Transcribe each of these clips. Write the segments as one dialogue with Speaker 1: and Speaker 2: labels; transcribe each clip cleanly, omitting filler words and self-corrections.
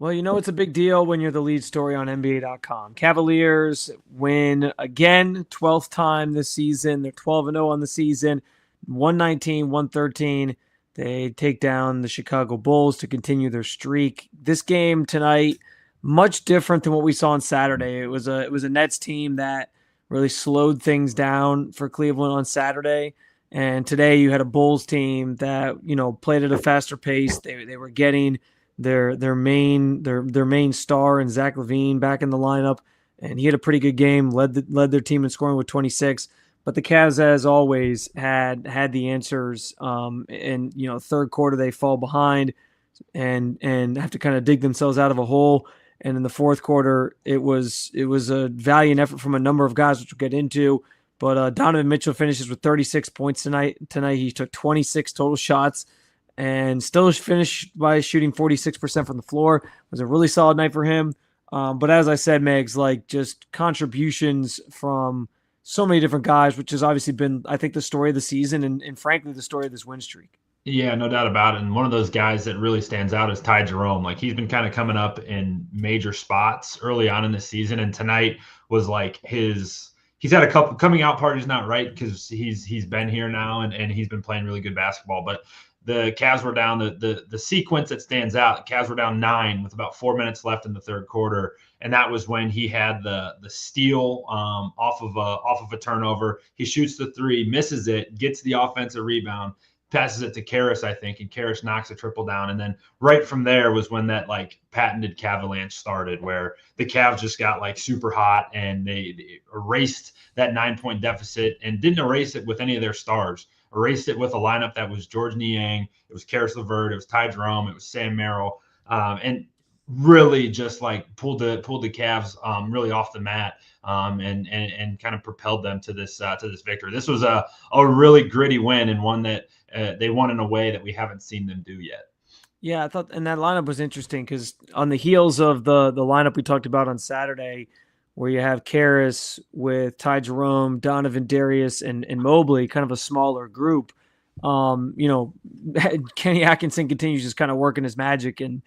Speaker 1: Well, it's a big deal when you're the lead story on NBA.com. Cavaliers win again, 12th time this season. They're 12-0 on the season, 119, 113. They take down the Chicago Bulls to continue their streak. This game tonight, much different than what we saw on Saturday. It was a Nets team that really slowed things down for Cleveland on Saturday. And today you had a Bulls team that, played at a faster pace. They were getting their main star and Zach LaVine back in the lineup, and he had a pretty good game. Led their team in scoring with 26. But the Cavs, as always, had the answers. And third quarter they fall behind and have to kind of dig themselves out of a hole. And in the fourth quarter, it was a valiant effort from a number of guys, which we'll get into. But Donovan Mitchell finishes with 36 points tonight. Tonight he took 26 total shots and still finished by shooting 46% from the floor. It was a really solid night for him. But as I said, Megs, just contributions from so many different guys, which has obviously been, I think, the story of the season and frankly, the story of this win streak.
Speaker 2: Yeah, no doubt about it. And one of those guys that really stands out is Ty Jerome. He's been kind of coming up in major spots early on in the season, and tonight was he's had a couple coming out parties, not right because he's been here now and he's been playing really good basketball. But the Cavs were down. The sequence that stands out, the Cavs were down 9 with about 4 minutes left in the third quarter, and that was when he had the steal off of a turnover. He shoots the three, misses it, gets the offensive rebound, passes it to Karras, I think, and Karras knocks a triple down. And then right from there was when that patented Cavalanche started, where the Cavs just got super hot and they erased that 9-point deficit and didn't erase it with any of their stars. Erased it with a lineup that was George Niang, it was Karis LeVert, it was Ty Jerome, it was Sam Merrill, and really just pulled the Cavs really off the mat and kind of propelled them to this victory. This was a really gritty win and one that they won in a way that we haven't seen them do yet.
Speaker 1: Yeah, I thought, and that lineup was interesting because on the heels of the lineup we talked about on Saturday, where you have Karras with Ty Jerome, Donovan, Darius, and Mobley, kind of a smaller group. Kenny Atkinson continues just kind of working his magic and,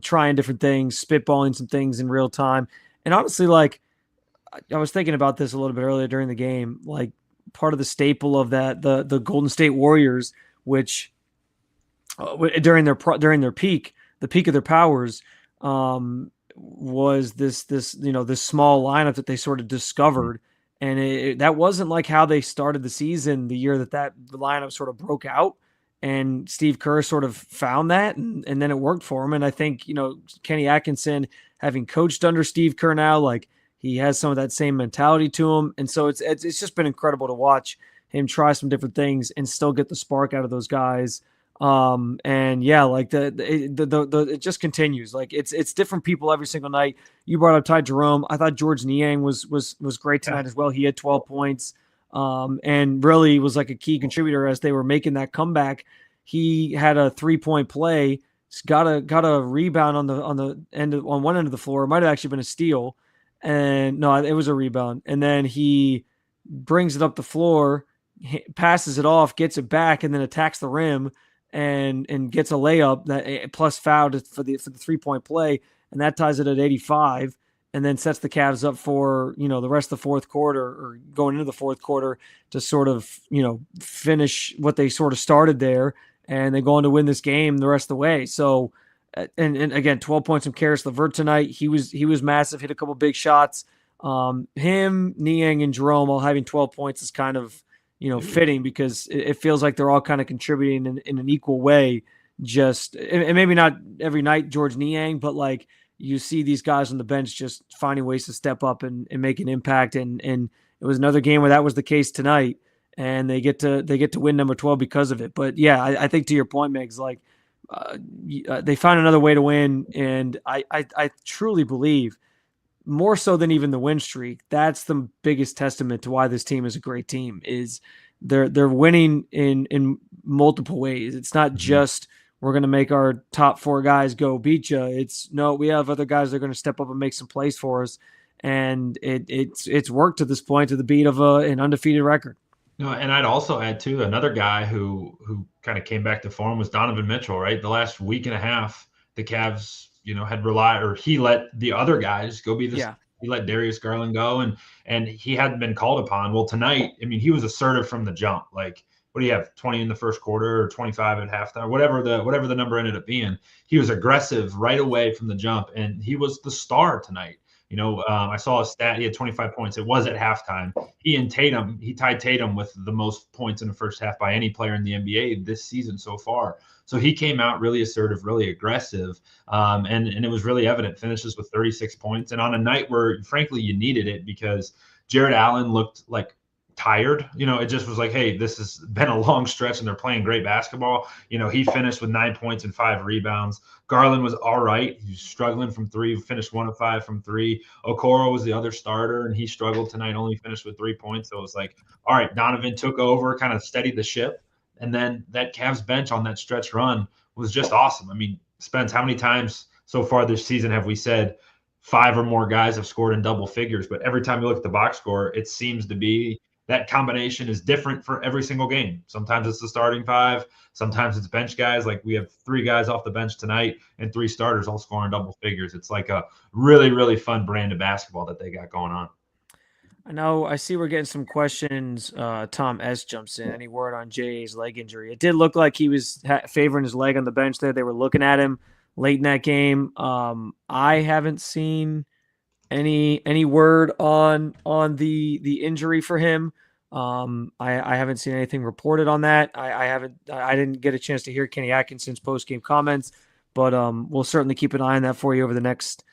Speaker 1: trying different things, spitballing some things in real time. And honestly, I was thinking about this a little bit earlier during the game, part of the staple of that, the Golden State Warriors, which during their peak, the peak of their powers, was this small lineup that they sort of discovered. And that wasn't how they started the season, the year that lineup sort of broke out, and Steve Kerr sort of found that, and then it worked for him. And I think, Kenny Atkinson, having coached under Steve Kerr now, he has some of that same mentality to him. And so it's just been incredible to watch him try some different things and still get the spark out of those guys. And yeah, it just continues. It's different people every single night. You brought up Ty Jerome. I thought George Niang was great tonight as well. He had 12 points, and really was a key contributor as they were making that comeback. He had a 3-point play, got a rebound on one end of the floor. It might have actually been a steal, and no, it was a rebound. And then he brings it up the floor, passes it off, gets it back, and then attacks the rim. And gets a layup that plus fouled for the 3-point play, and that ties it at 85, and then sets the Cavs up for the rest of the fourth quarter, or going into the fourth quarter, to sort of finish what they sort of started there, and they go on to win this game the rest of the way. So, and again, 12 points from Karis LeVert tonight. He was massive, hit a couple big shots. Him, Niang, and Jerome all having 12 points is kind of fitting, because it feels like they're all kind of contributing in an equal way. And maybe not every night George Niang, but you see these guys on the bench just finding ways to step up and make an impact. And it was another game where that was the case tonight, and they get to win number 12 because of it. But yeah, I think to your point, Megs, they found another way to win. And I truly believe, more so than even the win streak, that's the biggest testament to why this team is a great team, is they're winning in multiple ways. It's not just, we're going to make our top 4 guys go beat you. It's no, we have other guys that are going to step up and make some plays for us. And it's worked to this point, to the beat of an undefeated record.
Speaker 2: No, and I'd also add too, another guy who kind of came back to form was Donovan Mitchell, right? The last week and a half, the Cavs had relied, or he let the other guys go be this.
Speaker 1: Yeah.
Speaker 2: He let Darius Garland go, and he hadn't been called upon. Well, tonight, I mean, he was assertive from the jump. Like, what do you have? 20 in the first quarter or 25 at halftime, whatever the number ended up being. He was aggressive right away from the jump, and he was the star tonight. I saw a stat. He had 25 points. It was at halftime. He tied Tatum with the most points in the first half by any player in the NBA this season so far. So he came out really assertive, really aggressive, and it was really evident. Finishes with 36 points, and on a night where, frankly, you needed it because Jared Allen looked like tired. It just was like, hey, this has been a long stretch and they're playing great basketball. He finished with 9 points and 5 rebounds. Garland was all right. He was struggling from three, finished 1 of 5 from three. Okoro was the other starter and he struggled tonight, only finished with 3 points. So it was like, all right, Donovan took over, kind of steadied the ship. And then that Cavs bench on that stretch run was just awesome. I mean, Spence, how many times so far this season have we said 5 or more guys have scored in double figures? But every time you look at the box score, it seems to be that combination is different for every single game. Sometimes it's the starting 5. Sometimes it's bench guys. Like we have 3 guys off the bench tonight and 3 starters all scoring double figures. It's like a really, really fun brand of basketball that they got going on.
Speaker 1: I know. I see we're getting some questions. Tom S. jumps in. Any word on Jay's leg injury? It did look like he was favoring his leg on the bench there. They were looking at him late in that game. I haven't seen any word on the injury for him. I haven't seen anything reported on that. I didn't get a chance to hear Kenny Atkinson's post game comments, but we'll certainly keep an eye on that for you over the next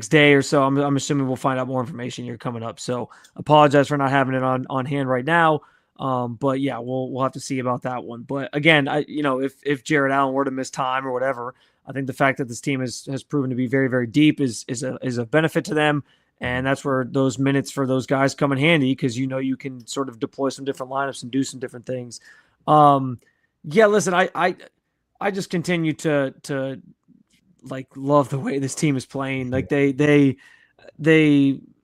Speaker 1: day or so. I'm assuming we'll find out more information here coming up. So apologize for not having it on hand right now. But yeah, we'll have to see about that one. But again, if Jared Allen were to miss time or whatever, I think the fact that this team has proven to be very, very deep is a benefit to them. And that's where those minutes for those guys come in handy because you can sort of deploy some different lineups and do some different things. Yeah, listen, I just continue to like love the way this team is playing. Like they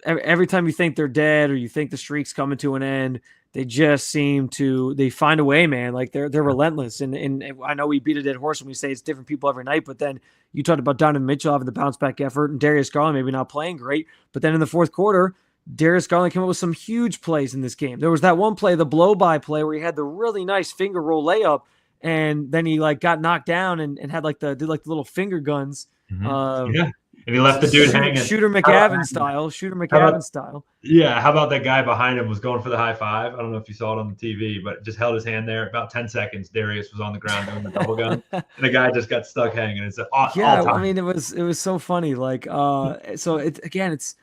Speaker 1: every time you think they're dead or you think the streak's coming to an end, they just they find a way, man. Like they're relentless. And I know we beat a dead horse when we say it's different people every night, but then you talked about Donovan Mitchell having the bounce back effort and Darius Garland maybe not playing great. But then in the fourth quarter, Darius Garland came up with some huge plays in this game. There was that one play, the blow by play where he had the really nice finger roll layup. And then he got knocked down and had the little finger guns.
Speaker 2: Mm-hmm. Yeah. And he left the dude hanging.
Speaker 1: Shooter McGavin style.
Speaker 2: Yeah. How about that guy behind him was going for the high five? I don't know if you saw it on the TV, but just held his hand there. About 10 seconds, Darius was on the ground doing the double gun. And the guy just got stuck hanging. It's
Speaker 1: yeah. I mean, it was so funny. So it's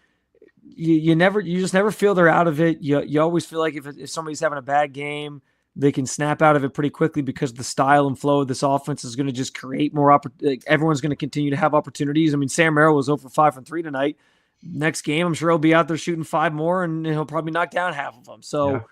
Speaker 1: you just never feel they're out of it. You always feel like if somebody's having a bad game, they can snap out of it pretty quickly because the style and flow of this offense is going to just create more opportunities. Everyone's going to continue to have opportunities. I mean, Sam Merrill was 0 for 5 from 3 tonight. Next game, I'm sure he'll be out there shooting 5 more, and he'll probably knock down half of them. So,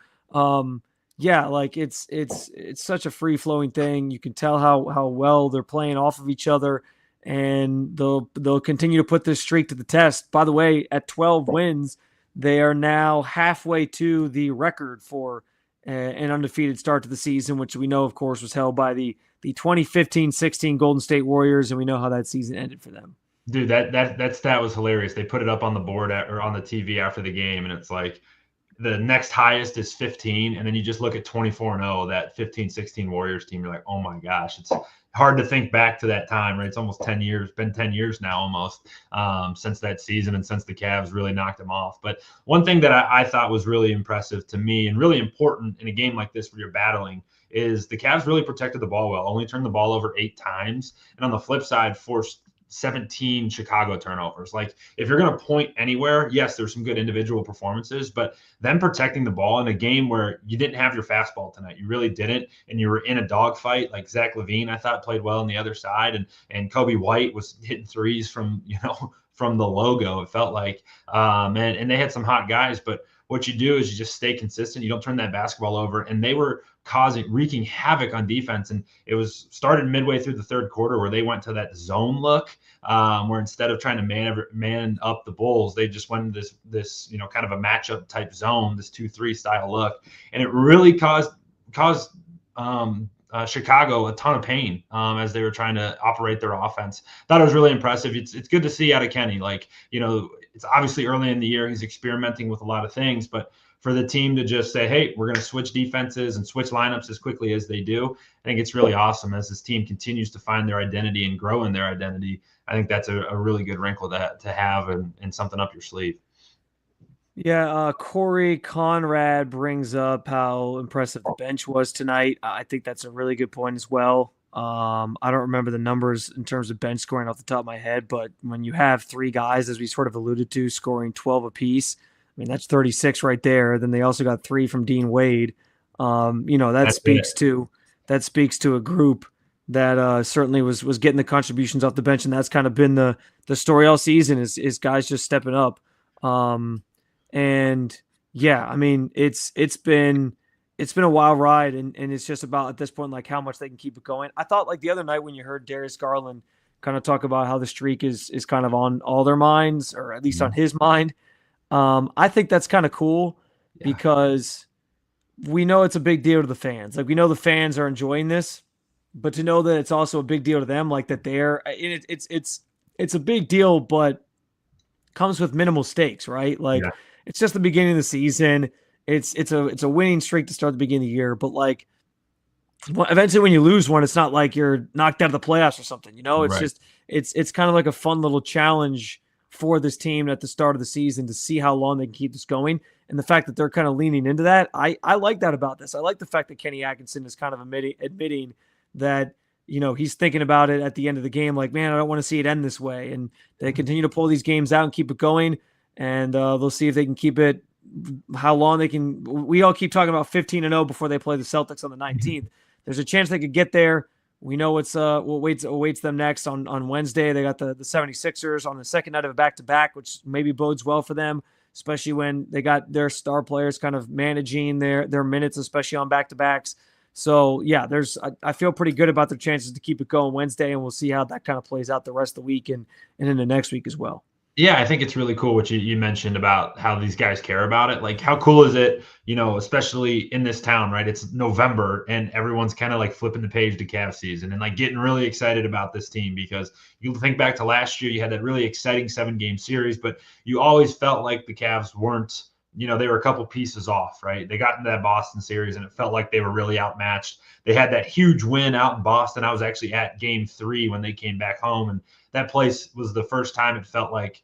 Speaker 1: it's such a free flowing thing. You can tell how well they're playing off of each other, and they'll continue to put this streak to the test. By the way, at 12 wins, they are now halfway to the record for an undefeated start to the season, which we know, of course, was held by the 2015-16 Golden State Warriors, and we know how that season ended for them.
Speaker 2: Dude, that stat was hilarious. They put it up on the board or on the TV after the game, and it's like the next highest is 15, and then you just look at 24-0, that 15-16 Warriors team. You're like, oh my gosh, it's hard to think back to that time, right? It's almost 10 years, been 10 years now almost since that season and since the Cavs really knocked them off. But one thing that I thought was really impressive to me and really important in a game like this where you're battling is the Cavs really protected the ball well, only turned the ball over 8 times. And on the flip side, forced 17 Chicago turnovers. Like if you're going to point anywhere, yes, there's some good individual performances, but them protecting the ball in a game where you didn't have your fastball tonight, you really didn't, and you were in a dogfight. Like Zach LaVine, I thought played well on the other side, and Kobe White was hitting threes from from the logo. It felt like, and they had some hot guys, but what you do is you just stay consistent. You don't turn that basketball over, and they were wreaking havoc on defense. And it was started midway through the third quarter where they went to that zone look, where instead of trying to man up the Bulls, they just went into this kind of a matchup type zone, this 2-3 style look, and it really caused Chicago a ton of pain as they were trying to operate their offense. Thought it was really impressive. It's good to see out of Kenny. Like, it's obviously early in the year. He's experimenting with a lot of things, but for the team to just say, hey, we're going to switch defenses and switch lineups as quickly as they do, I think it's really awesome as this team continues to find their identity and grow in their identity. I think that's a really good wrinkle to have and something up your sleeve.
Speaker 1: Yeah, Corey Conrad brings up how impressive the bench was tonight. I think that's a really good point as well. I don't remember the numbers in terms of bench scoring off the top of my head, but when you have three guys, as we sort of alluded to, scoring 12 apiece, I mean, that's 36 right there. Then they also got 3 from Dean Wade. That speaks to a group that certainly was getting the contributions off the bench, and that's kind of been the story all season is guys just stepping up. And yeah, I mean, it's been a wild ride, and it's just about at this point like how much they can keep it going. I thought like the other night when you heard Darius Garland kind of talk about how the streak is kind of on all their minds, or at least on his mind. I think that's kind of cool because we know it's a big deal to the fans. Like, we know the fans are enjoying this, but to know that it's also a big deal to them, like that it's a big deal, but comes with minimal stakes, right? Like, it's just the beginning of the season. It's a winning streak to start the beginning of the year, but like eventually when you lose one, it's not like you're knocked out of the playoffs or something, it's just, it's kind of like a fun little challenge for this team at the start of the season to see how long they can keep this going. And the fact that they're kind of leaning into that, I like that about this. I like the fact that Kenny Atkinson is kind of admitting that, he's thinking about it at the end of the game. Like, man, I don't want to see it end this way. And they continue to pull these games out and keep it going. And they'll see if they can keep it, how long they can. We all keep talking about 15-0 before they play the Celtics on the 19th. There's a chance they could get there. We know what awaits them next on Wednesday. They got the 76ers on the second night of a back-to-back, which maybe bodes well for them, especially when they got their star players kind of managing their minutes, especially on back-to-backs. So, yeah, I feel pretty good about their chances to keep it going Wednesday, and we'll see how that kind of plays out the rest of the week and into next week as well.
Speaker 2: Yeah, I think it's really cool what you mentioned about how these guys care about it. Like, how cool is it, especially in this town, right? It's November and everyone's kind of like flipping the page to Cavs season and like getting really excited about this team, because you think back to last year, you had that really exciting 7-game series, but you always felt like the Cavs weren't, they were a couple pieces off, right? They got into that Boston series and it felt like they were really outmatched. They had that huge win out in Boston. I was actually at game 3 when they came back home, and that place was the first time it felt like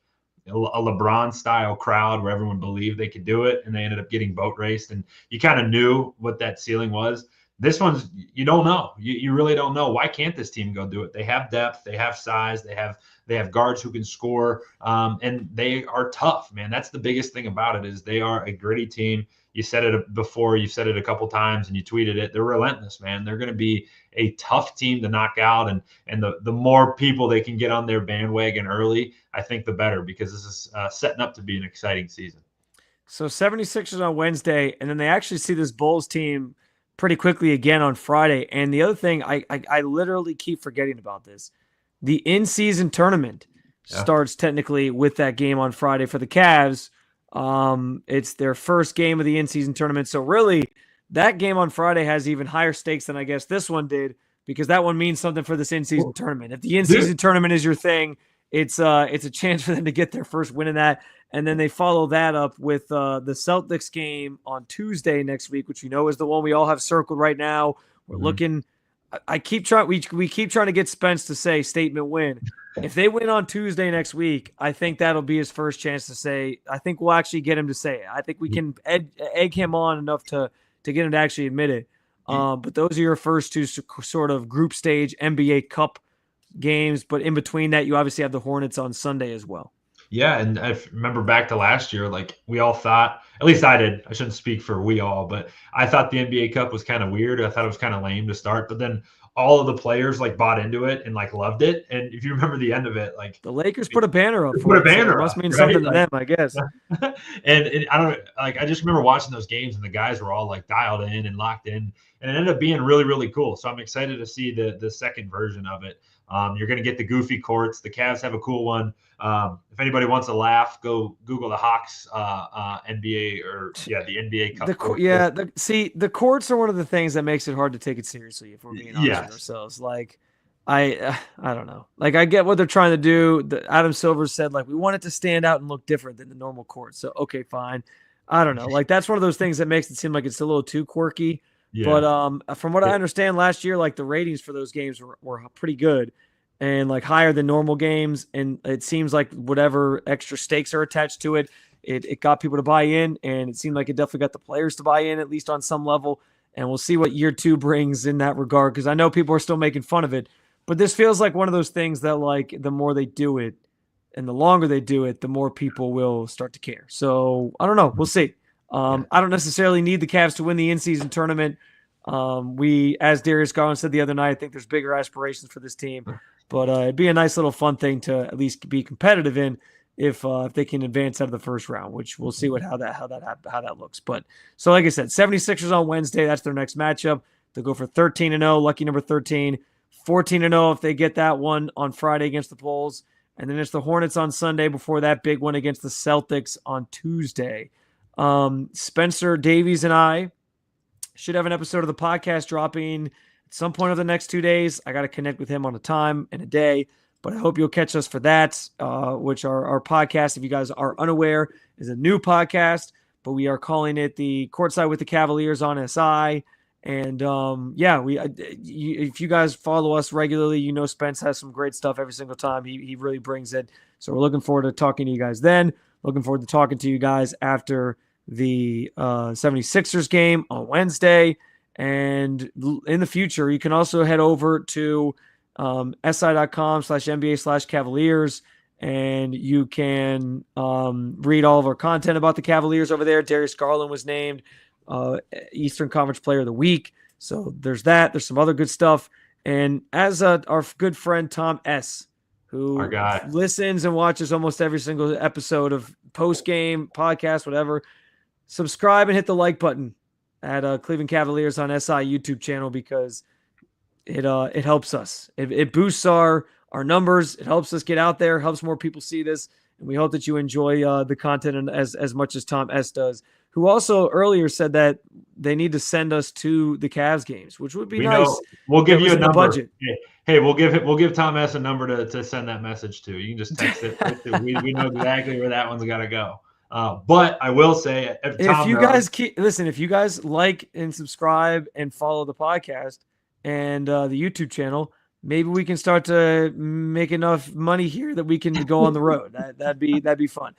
Speaker 2: a LeBron style crowd where everyone believed they could do it, and they ended up getting boat raced, and you kind of knew what that ceiling was. This one's, you don't know. You really don't know. Why can't this team go do it? They have depth, they have size, they have guards who can score, and they are tough, man. That's the biggest thing about it, is they are a gritty team. You said it before, you've said it a couple times, and you tweeted it. They're relentless, man. They're going to be a tough team to knock out, and the more people they can get on their bandwagon early, I think the better, because this is setting up to be an exciting season.
Speaker 1: So 76ers on Wednesday, and then they actually see this Bulls team pretty quickly again on Friday. And the other thing, I literally keep forgetting about this. The in-season tournament starts technically with that game on Friday for the Cavs. It's their first game of the in-season tournament. So really, that game on Friday has even higher stakes than I guess this one did, because that one means something for this in-season tournament. If the in-season tournament is your thing, it's a chance for them to get their first win in that. And then they follow that up with the Celtics game on Tuesday next week, which is the one we all have circled right now. We're looking. We keep trying to get Spence to say statement win. If they win on Tuesday next week, I think that'll be his first chance to say. I think we'll actually get him to say it. I think we can egg him on enough to get him to actually admit it. But those are your first two sort of group stage NBA Cup games. But in between that, you obviously have the Hornets on Sunday as well.
Speaker 2: Yeah, and I remember back to last year, like we all thought, at least I did, I shouldn't speak for we all, but I thought the NBA Cup was kind of weird. I thought it was kind of lame to start, but then all of the players like bought into it and like loved it. And if you remember the end of it, like
Speaker 1: the Lakers put a banner up for it. So it must mean something to them, I guess.
Speaker 2: and I don't like, I just remember watching those games and the guys were all like dialed in and locked in, and it ended up being really, really cool. So I'm excited to see the second version of it. You're going to get the goofy courts. The Cavs have a cool one. If anybody wants to laugh, go Google the Hawks NBA the NBA Cup court.
Speaker 1: The courts are one of the things that makes it hard to take it seriously if we're being honest with ourselves. Like, I don't know. Like, I get what they're trying to do. Adam Silver said, like, we want it to stand out and look different than the normal court. So, okay, fine. I don't know. Like, that's one of those things that makes it seem like it's a little too quirky. Yeah. But from what I understand last year, like, the ratings for those games were pretty good and, like, higher than normal games. And it seems like whatever extra stakes are attached to it, it got people to buy in. And it seemed like it definitely got the players to buy in, at least on some level. And we'll see what year 2 brings in that regard, because I know people are still making fun of it. But this feels like one of those things that, like, the more they do it and the longer they do it, the more people will start to care. So I don't know. We'll see. I don't necessarily need the Cavs to win the in-season tournament. As Darius Garland said the other night, I think there's bigger aspirations for this team. But it'd be a nice little fun thing to at least be competitive in if they can advance out of the first round, which we'll see how that looks. But so, like I said, 76ers on Wednesday. That's their next matchup. They'll go for 13-0, lucky number 13. 14-0 if they get that one on Friday against the Bulls. And then it's the Hornets on Sunday before that big one against the Celtics on Tuesday. Spencer Davies and I should have an episode of the podcast dropping at some point over the next 2 days. I got to connect with him on a time and a day, but I hope you'll catch us for that, which our podcast, if you guys are unaware, is a new podcast, but we are calling it the Courtside with the Cavaliers on SI. And if you guys follow us regularly, you know Spence has some great stuff every single time. He really brings it. So we're looking forward to talking to you guys then. Looking forward to talking to you guys after the 76ers game on Wednesday. And in the future, you can also head over to si.com/NBA/Cavaliers, and you can read all of our content about the Cavaliers over there. Darius Garland was named Eastern Conference Player of the Week. So there's that. There's some other good stuff. And as our good friend Tom S., who listens and watches almost every single episode of Postgame, podcast, whatever, subscribe and hit the like button at Cleveland Cavaliers on SI YouTube channel, because it helps us. It boosts our numbers. It helps us get out there, helps more people see this. And we hope that you enjoy the content as much as Tom S. does, who also earlier said that they need to send us to the Cavs games, which would be nice.
Speaker 2: We'll give you a number. Budget. Hey, we'll give Tom S. a number to send that message to. You can just text it. we know exactly where that one's got to go. But I will say, if you guys like and subscribe and follow the podcast and the YouTube channel, maybe we can start to make enough money here that we can go on the road. That'd be fun.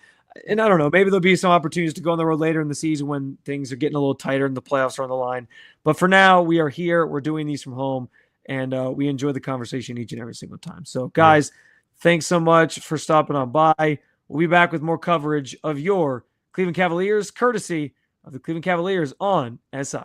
Speaker 2: And I don't know, maybe there'll be some opportunities to go on the road later in the season when things are getting a little tighter and the playoffs are on the line. But for now, we are here. We're doing these from home, and we enjoy the conversation each and every single time. So, guys, thanks so much for stopping on by. We'll be back with more coverage of your Cleveland Cavaliers, courtesy of the Cleveland Cavaliers on SI.